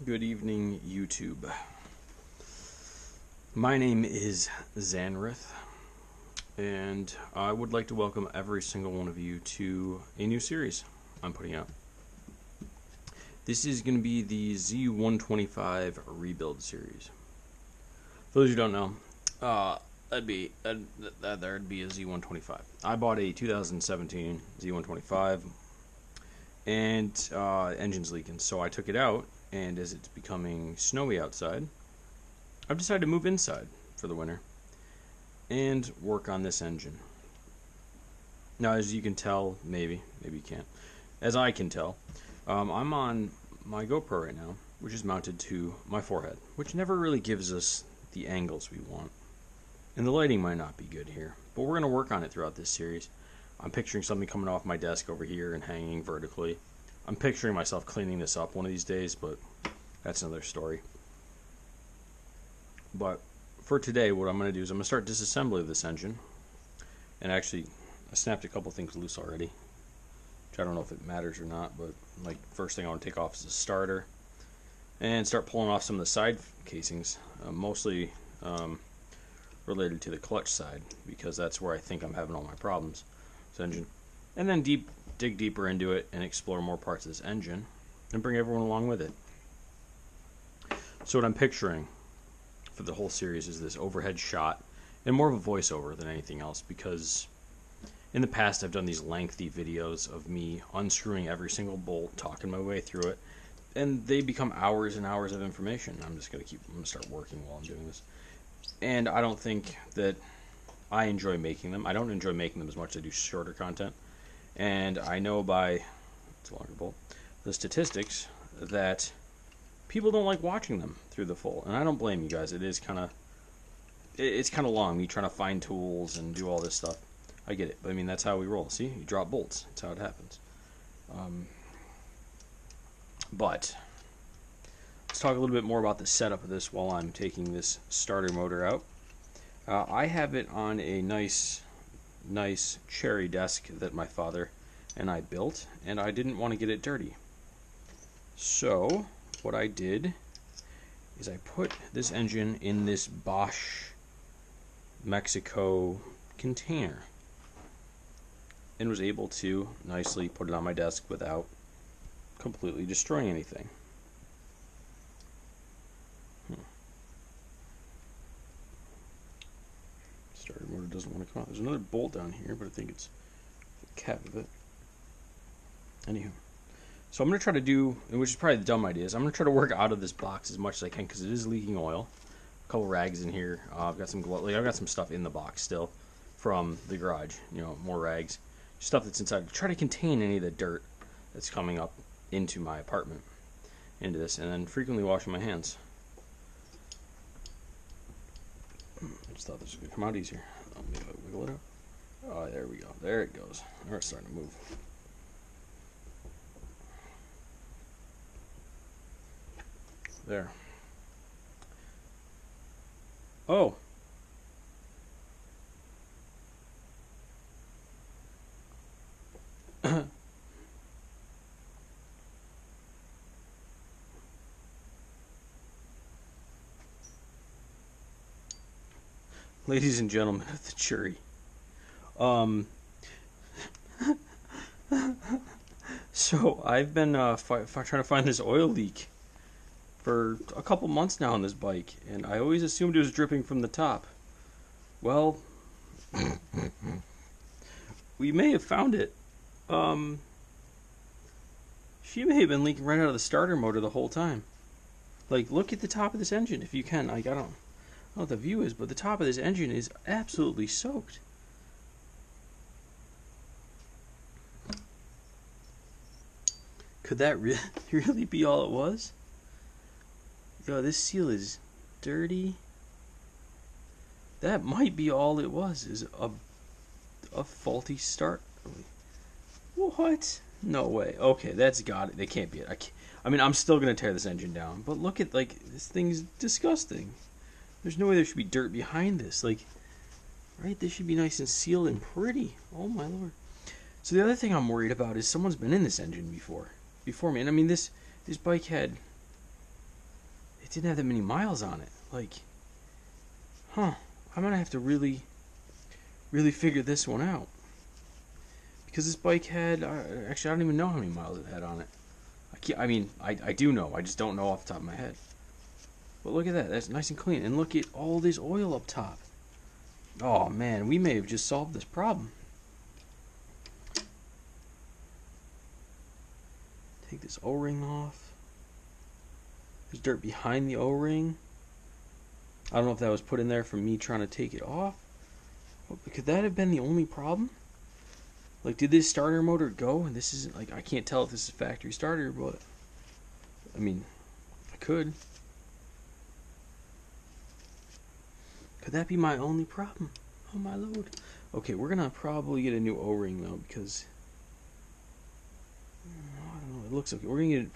Good evening, YouTube. My name is Zanrith, and I would like to welcome every single one of you to a new series I'm putting out. This is going to be the Z125 Rebuild series. For those who don't know, there'd be a Z125. I bought a 2017 Z125, and engine's leaking, so I took it out. And as it's becoming snowy outside, I've decided to move inside for the winter and work on this engine. Now, as you can tell, maybe you can't. As I can tell, I'm on my GoPro right now, which is mounted to my forehead, which never really gives us the angles we want. And the lighting might not be good here, but we're going to work on it throughout this series. I'm picturing something coming off my desk over here and hanging vertically. I'm picturing myself cleaning this up one of these days, but that's another story. But for today, what I'm going to do is I'm going to start disassembly of this engine. And actually, I snapped a couple things loose already, which I don't know if it matters or not, but like first thing I want to take off is the starter and start pulling off some of the side casings, mostly related to the clutch side, because that's where I think I'm having all my problems. This engine. And then dig deeper into it and explore more parts of this engine and bring everyone along with it. So what I'm picturing for the whole series is this overhead shot and more of a voiceover than anything else, because in the past I've done these lengthy videos of me unscrewing every single bolt, talking my way through it, and they become hours and hours of information. I'm going to start working while I'm doing this. And I don't think that I enjoy making them. I don't enjoy making them as much as I do shorter content. And I know by the statistics that people don't like watching them through the full. And I don't blame you guys. It's kind of long, me trying to find tools and do all this stuff. I get it. But I mean, that's how we roll. See, you drop bolts. That's how it happens. But let's talk a little bit more about the setup of this while I'm taking this starter motor out. I have it on a nice cherry desk that my father and I built, and I didn't want to get it dirty. So what I did is I put this engine in this Bosch Mexico container and was able to nicely put it on my desk without completely destroying anything. Starter motor doesn't want to come out. There's another bolt down here, but I think it's the cap of it. Anywho, so I'm going to try to do, which is probably the dumb idea, is I'm going to try to work out of this box as much as I can, because it is leaking oil. A couple rags in here. I've got some stuff in the box still from the garage. More rags, stuff that's inside. Try to contain any of the dirt that's coming up into my apartment, into this, and then frequently washing my hands. I just thought this was going to come out easier. Maybe I wiggle it up. Oh, there we go. There it goes. Now it's starting to move. There. Oh. Ladies and gentlemen of the jury, so I've been trying to find this oil leak for a couple months now on this bike, and I always assumed it was dripping from the top. Well, we may have found it. She may have been leaking right out of the starter motor the whole time. Like, look at the top of this engine if you can. I don't know what the view is, but the top of this engine is absolutely soaked. Could that really be all it was? Yo, this seal is dirty. That might be all it was, is a faulty start. What? No way. Okay, that's got it. They can't be it. I mean, I'm still going to tear this engine down, but look at, this thing's disgusting. There's no way there should be dirt behind this. Right? This should be nice and sealed and pretty. Oh, my Lord. So the other thing I'm worried about is someone's been in this engine before me. And I mean, this bike had didn't have that many miles on it. Like, huh? I'm gonna have to really figure this one out, because this bike had actually I don't even know how many miles it had on it. I do know. I just don't know off the top of my head. But look at that. That's nice and clean. And look at all this oil up top. Oh man, we may have just solved this problem. Take this O-ring off. There's dirt behind the O-ring. I don't know if that was put in there from me trying to take it off. Could that have been the only problem? Like, did this starter motor go? And this isn't, like, I can't tell if this is factory starter, but I mean, I could. Could that be my only problem? Oh my lord. Okay, we're gonna probably get a new O-ring though, because I don't know, it looks okay. We're gonna get it.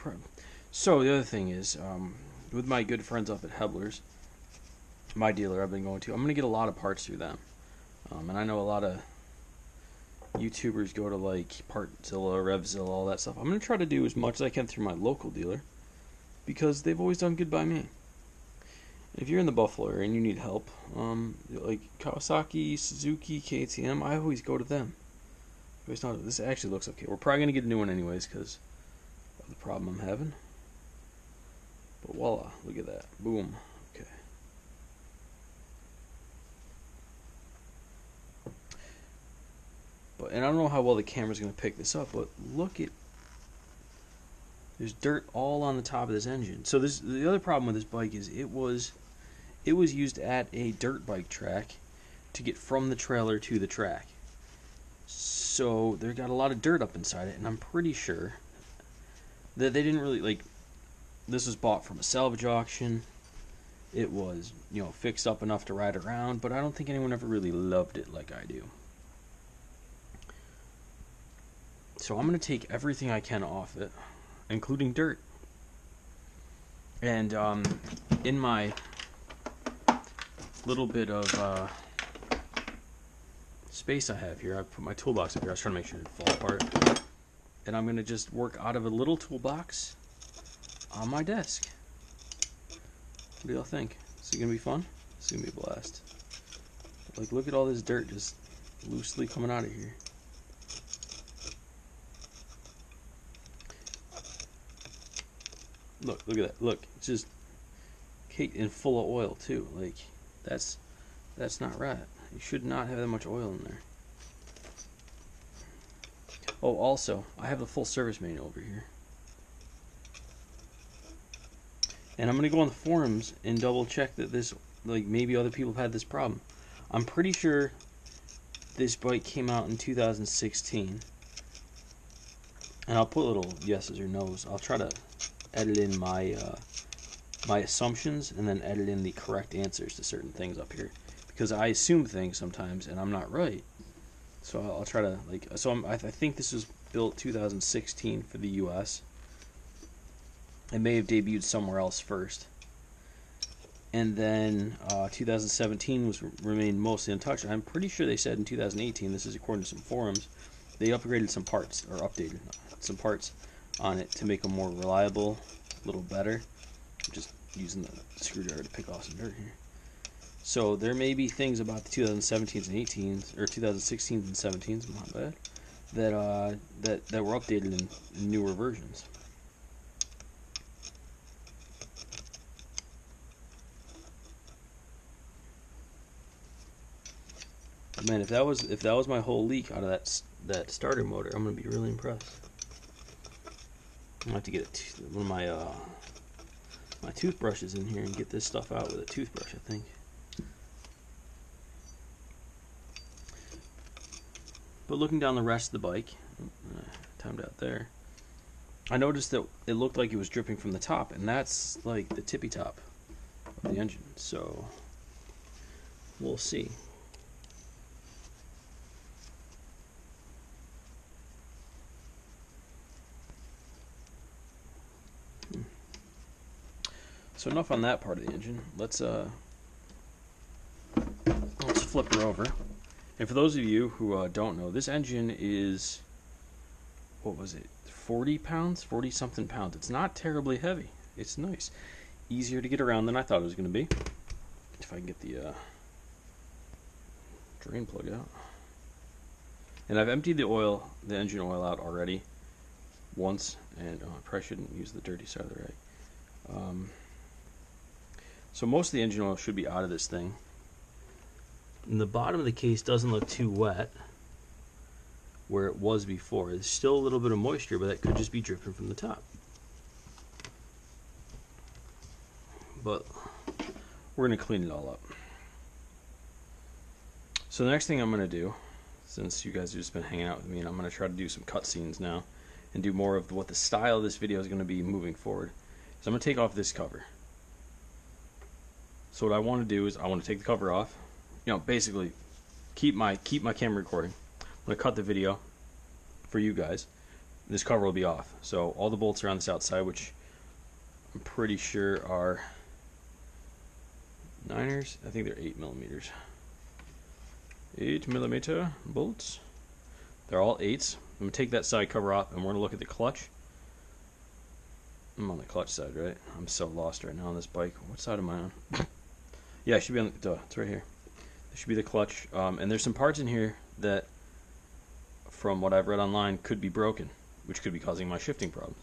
So the other thing is, with my good friends up at Hebler's, my dealer I've been going to, I'm gonna get a lot of parts through them. And I know a lot of YouTubers go to like Partzilla, Revzilla, all that stuff. I'm gonna try to do as much as I can through my local dealer, because they've always done good by me. If you're in the Buffalo area and you need help, like Kawasaki, Suzuki, KTM, I always go to them. This actually looks okay. We're probably going to get a new one anyways because of the problem I'm having. But voila, look at that. Boom. Okay. And I don't know how well the camera's going to pick this up, but look at... There's dirt all on the top of this engine. So the other problem with this bike is it was used at a dirt bike track to get from the trailer to the track. So they got a lot of dirt up inside it, and I'm pretty sure that they didn't really, like, this was bought from a salvage auction. It was, you know, fixed up enough to ride around, but I don't think anyone ever really loved it like I do. So I'm going to take everything I can off it, including dirt. And in my little bit of space I have here, I put my toolbox up here. I was trying to make sure it didn't fall apart. And I'm going to just work out of a little toolbox on my desk. What do y'all think? Is it going to be fun? It's going to be a blast. Like, look at all this dirt just loosely coming out of here. Look at that. Look, it's just caked in full of oil too. Like, that's not right. You should not have that much oil in there. Oh, also, I have the full service manual over here. And I'm going to go on the forums and double check that this, like, maybe other people have had this problem. I'm pretty sure this bike came out in 2016. And I'll put little yeses or nos. I'll try to edit in my my assumptions and then edit in the correct answers to certain things up here, because I assume things sometimes and I'm not right. So I'll try to, like, so I think this was built 2016 for the US. It may have debuted somewhere else first, and then 2017 remained mostly untouched. I'm pretty sure they said in 2018, this is according to some forums, they upgraded some parts, or updated some parts on it to make them more reliable, a little better. I'm just using the screwdriver to pick off some dirt here. So there may be things about the 2017s and 18s, or 2016s and 17s, my bad, that were updated in newer versions. Man, if that was my whole leak out of that starter motor, I'm gonna be really impressed. I'm gonna have to get one of my toothbrushes in here and get this stuff out with a toothbrush, I think. But looking down the rest of the bike, timed out there, I noticed that it looked like it was dripping from the top, and that's like the tippy top of the engine. So we'll see. So enough on that part of the engine. Let's flip her over. And for those of you who don't know, this engine is, what was it, 40 pounds? 40 something pounds. It's not terribly heavy. It's nice. easier to get around than I thought it was going to be. If I can get the drain plug out. And I've emptied the engine oil out already once, and I probably shouldn't use the dirty side of the rag. So most of the engine oil should be out of this thing. And the bottom of the case doesn't look too wet where it was before. There's still a little bit of moisture, but that could just be dripping from the top. But we're going to clean it all up. So the next thing I'm going to do, since you guys have just been hanging out with me, and I'm going to try to do some cutscenes now and do more of what the style of this video is going to be moving forward, so I'm going to take off this cover. So what I want to do is I want to take the cover off, you know, basically keep my camera recording. I'm going to cut the video for you guys. This cover will be off. So all the bolts are on this outside, which I'm pretty sure are 9ers. I think they're 8mm. 8mm bolts. They're all 8s. I'm going to take that side cover off, and we're going to look at the clutch. I'm on the clutch side, right? I'm so lost right now on this bike. What side am I on? Yeah, it should be on the, it's right here. It should be the clutch. And there's some parts in here that, from what I've read online, could be broken, which could be causing my shifting problems.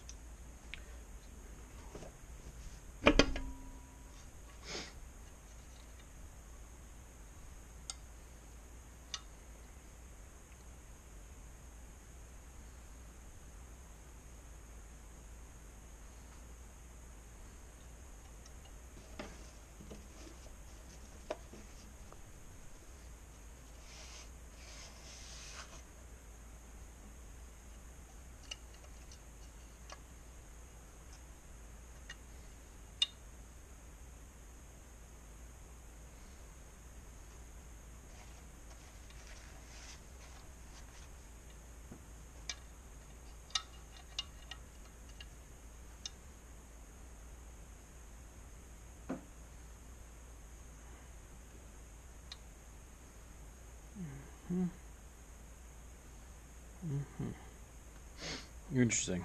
Interesting.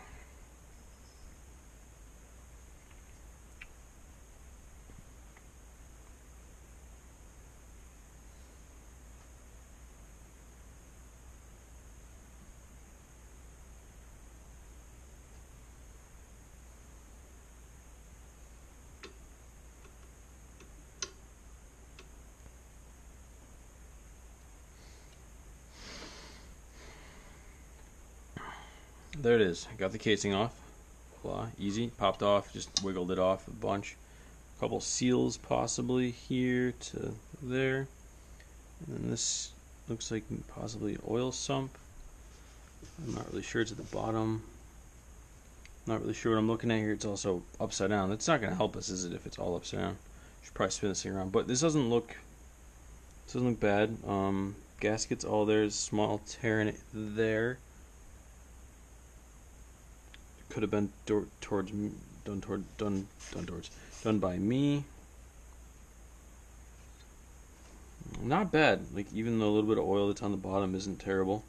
There it is. I got the casing off. Voila, easy. Popped off. Just wiggled it off a bunch. A couple seals possibly here to there. And then this looks like possibly oil sump. I'm not really sure. It's at the bottom. Not really sure what I'm looking at here. It's also upside down. That's not going to help us, is it, if it's all upside down? Should probably spin this thing around. But this doesn't look bad. Gaskets all there. There's a small tear in it there. Could have been done by me. Not bad. Like, even though a little bit of oil that's on the bottom isn't terrible.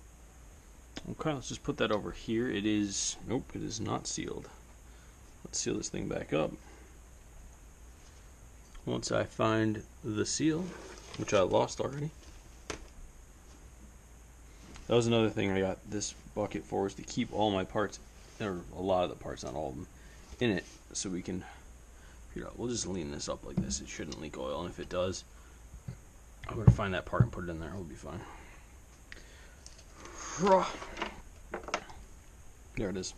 Okay, let's just put that over here. It is, nope, it is not sealed. Let's seal this thing back up. Once I find the seal, which I lost already. That was another thing I got this bucket for, is to keep all my parts, or a lot of the parts, not all of them, in it, so we can figure out. We'll just lean this up like this. It shouldn't leak oil, and if it does, I'm going to find that part and put it in there. It'll be fine. There it is.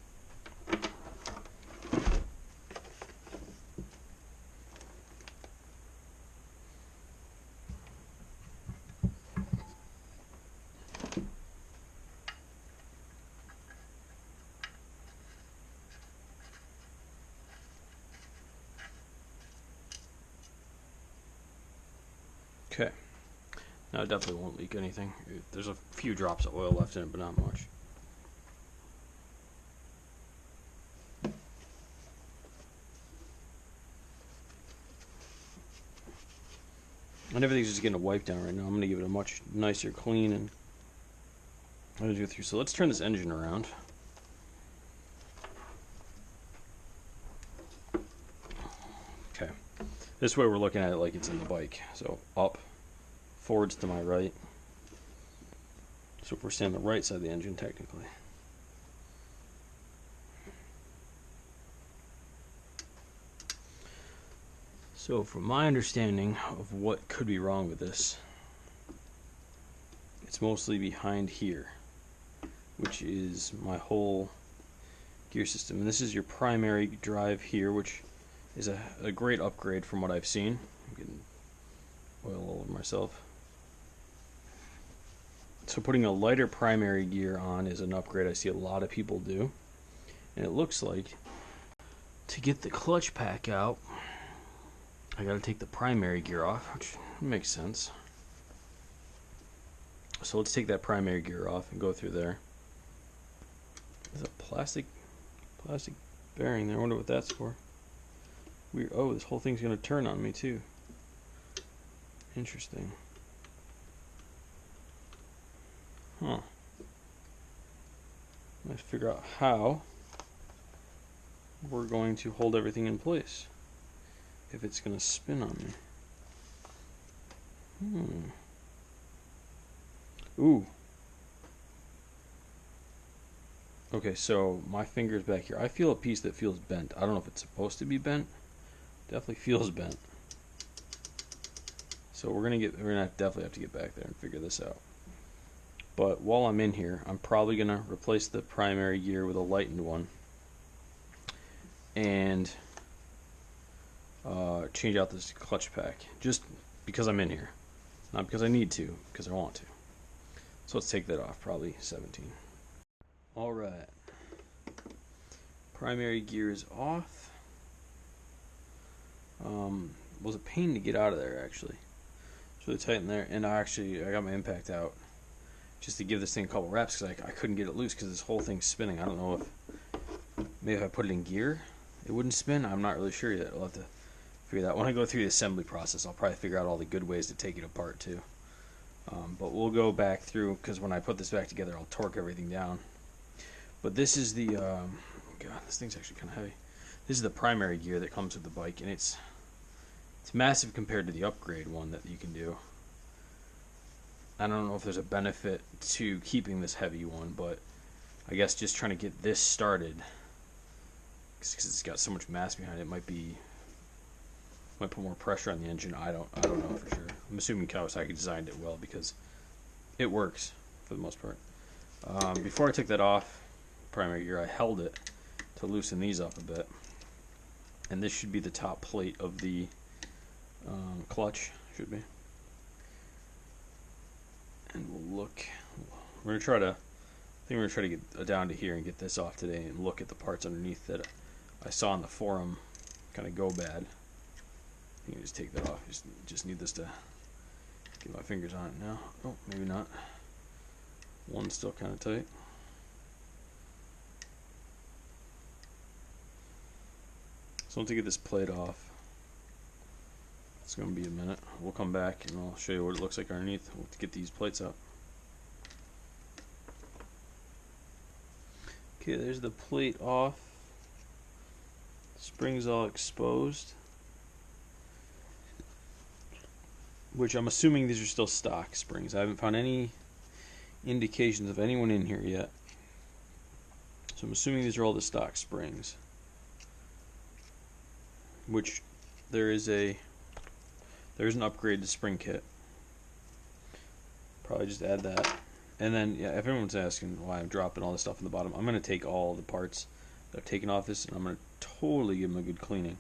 Okay, now it definitely won't leak anything. There's a few drops of oil left in it, but not much. And everything's just getting a wipe down right now. I'm going to give it a much nicer clean and I'm going to go through. So let's turn this engine around. Okay. This way we're looking at it like it's in the bike. So up, forwards to my right. So if we're standing on the right side of the engine technically. So from my understanding of what could be wrong with this, it's mostly behind here, which is my whole gear system. And this is your primary drive here, which is a great upgrade from what I've seen. I'm getting oil all over myself. So putting a lighter primary gear on is an upgrade I see a lot of people do. And it looks like to get the clutch pack out, I gotta take the primary gear off, which makes sense. So let's take that primary gear off and go through there. There's a plastic bearing there. I wonder what that's for. Weird. Oh, this whole thing's gonna turn on me too. Interesting. Huh. Let's figure out how we're going to hold everything in place if it's going to spin on me. Ooh. Okay, so my finger's back here. I feel a piece that feels bent. I don't know if it's supposed to be bent. Definitely feels bent. So we're gonna definitely have to get back there and figure this out. But while I'm in here, I'm probably gonna replace the primary gear with a lightened one and change out this clutch pack, just because I'm in here, not because I need to, because I want to. So let's take that off, probably 17. Alright, primary gear is off. Was a pain to get out of there, actually. It's really tight in there, and I got my impact out just to give this thing a couple reps because I couldn't get it loose because this whole thing's spinning. I don't know if maybe if I put it in gear it wouldn't spin. I'm not really sure yet. I'll have to figure that out. When I go through the assembly process, I'll probably figure out all the good ways to take it apart too. But we'll go back through, because when I put this back together I'll torque everything down. But this is the God, this thing's actually kind of heavy. This is the primary gear that comes with the bike, and it's massive compared to the upgrade one that you can do. I don't know if there's a benefit to keeping this heavy one, but I guess just trying to get this started, because it's got so much mass behind it, might put more pressure on the engine. I don't know for sure. I'm assuming Kawasaki designed it well because it works for the most part. Before I took that off primary gear, I held it to loosen these up a bit, and this should be the top plate of the clutch, should be. And we'll look. We're gonna try to get down to here and get this off today and look at the parts underneath that I saw in the forum kind of go bad. You can just take that off. Just need this to get my fingers on it now. Oh, maybe not. One's still kind of tight. So once I get this plate off, it's going to be a minute. We'll come back and I'll show you what it looks like underneath. We'll get these plates up. Okay, there's the plate off. Springs all exposed, which I'm assuming these are still stock springs. I haven't found any indications of anyone in here yet, so I'm assuming these are all the stock springs, which there's an upgrade to spring kit. Probably just add that. And then, yeah, if everyone's asking why I'm dropping all this stuff in the bottom, I'm going to take all the parts that I've taken off this and I'm going to totally give them a good cleaning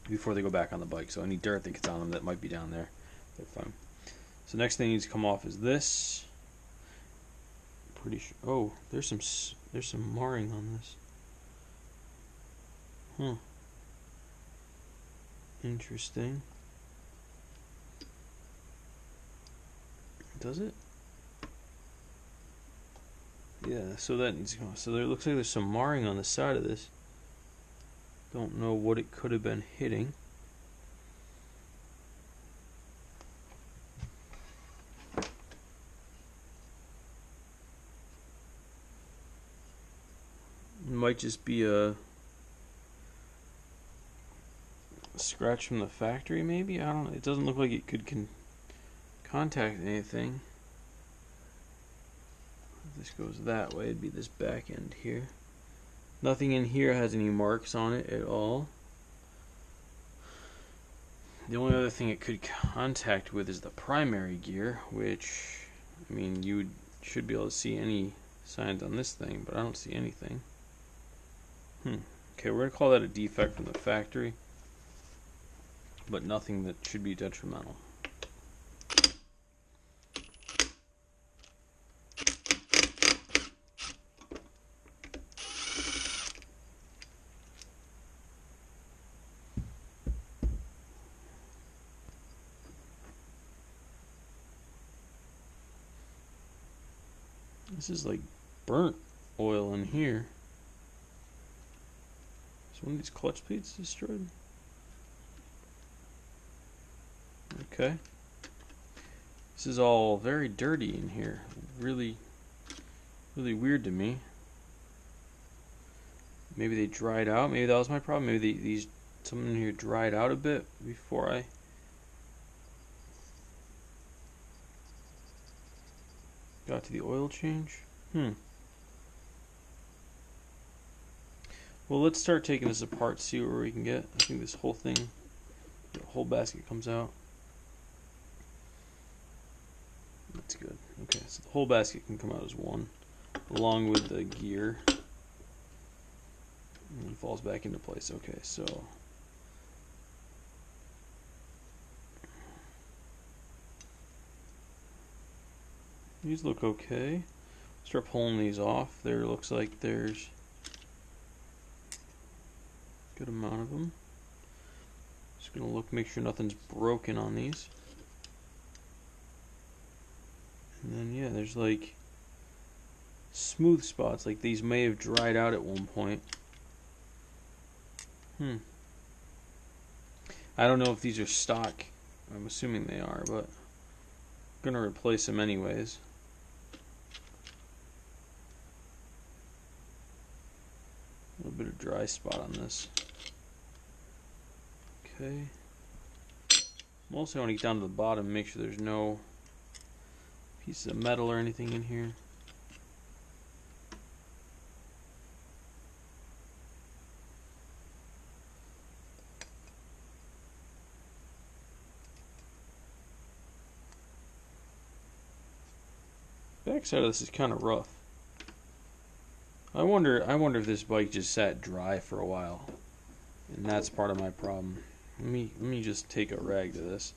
before they go back on the bike. So any dirt that gets on them that might be down there, they're fine. So next thing needs to come off is this. Pretty sure. Oh, there's some marring on this. Huh. Interesting. Does it? Yeah, so that needs to come off. So there looks like there's some marring on the side of this. Don't know what it could have been hitting. It might just be scratch from the factory, maybe? I don't know. It doesn't look like it could contact anything. If this goes that way, it'd be this back end here. Nothing in here has any marks on it at all. The only other thing it could contact with is the primary gear, which, I mean, you should be able to see any signs on this thing, but I don't see anything. Okay, we're going to call that a defect from the factory, but nothing that should be detrimental. This is like burnt oil in here. Is one of these clutch plates destroyed? Okay. This is all very dirty in here. Really weird to me. Maybe they dried out. Maybe that was my problem. Maybe something in here dried out a bit before I got to the oil change. Well, let's start taking this apart, see where we can get. I think this whole thing, the whole basket comes out. That's good. Okay, so the whole basket can come out as one, along with the gear. And it falls back into place. Okay, so these look okay. Start pulling these off. There looks like there's a good amount of them. Just gonna look, make sure nothing's broken on these. And then yeah, there's like smooth spots, like these may have dried out at one point. I don't know if these are stock. I'm assuming they are, but I'm gonna replace them anyways. A little bit of dry spot on this. Okay. Mostly I want to get down to the bottom and make sure there's no pieces of metal or anything in here. Backside of this is kind of rough. I wonder if this bike just sat dry for a while, and that's part of my problem. Let me just take a rag to this.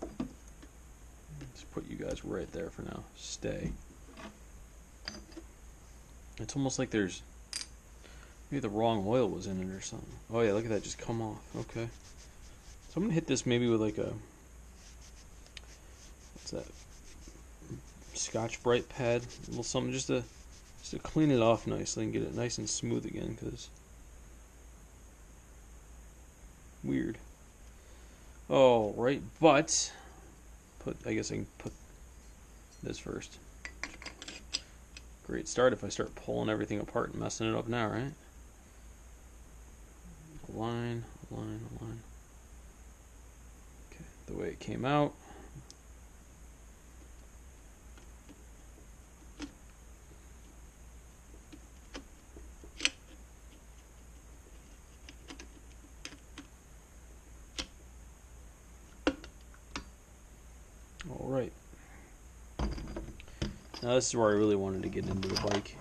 Let's put you guys right there for now. Stay. It's almost like there's maybe the wrong oil was in it or something. Oh yeah, look at that just come off. Okay. So I'm gonna hit this maybe with like a, what's that? Scotch Brite pad, a little something just to clean it off nicely and get it nice and smooth again, because weird. Oh, right, but I guess I can put this first. Great start if I start pulling everything apart and messing it up now, right? Align. Okay, the way it came out. Alright. Now this is where I really wanted to get into the bike.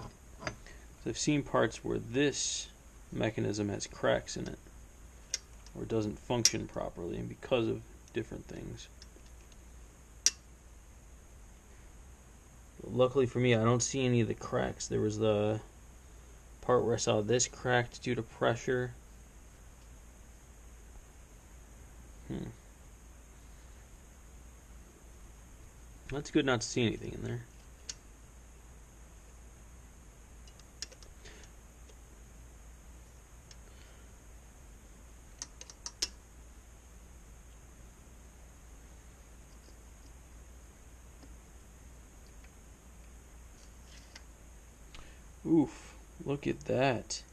So I've seen parts where this mechanism has cracks in it, or it doesn't function properly, and because of different things. But luckily for me, I don't see any of the cracks. There was the part where I saw this cracked due to pressure. That's good not to see anything in there. Oof, look at that.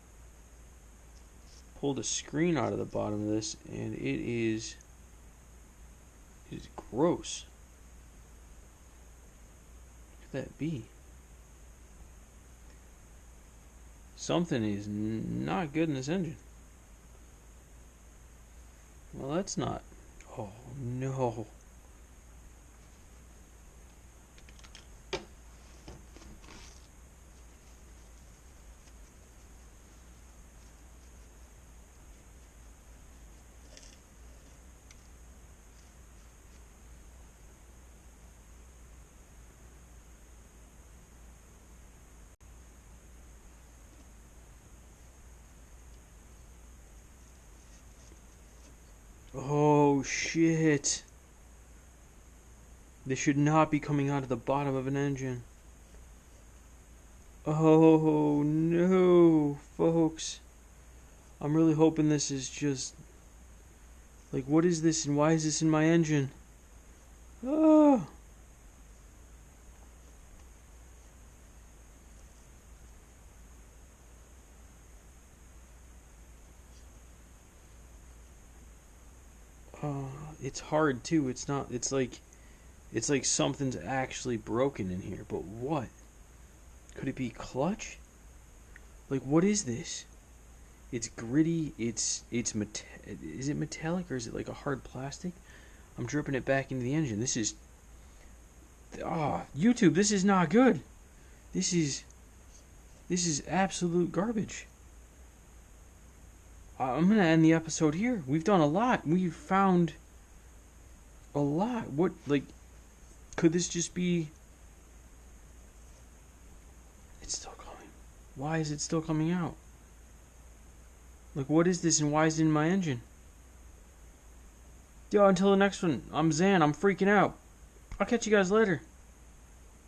pulled a screen out of the bottom of this, and it is gross. What could that be? Something is not good in this engine. Well, that's not. Oh, no. Oh, shit. This should not be coming out of the bottom of an engine. Oh, no, folks. I'm really hoping this is just... Like, what is this and why is this in my engine? Oh. It's hard too. It's not. It's like something's actually broken in here. But what? Could it be clutch? Like, what is this? It's gritty. Is it metallic or is it like a hard plastic? I'm dripping it back into the engine. This is. YouTube. This is not good. This is absolute garbage. I'm gonna end the episode here. We've done a lot. We've found a lot. What, like, could this just be... It's still coming. Why is it still coming out? Like, what is this and why is it in my engine? Yo, until the next one, I'm Zan. I'm freaking out. I'll catch you guys later.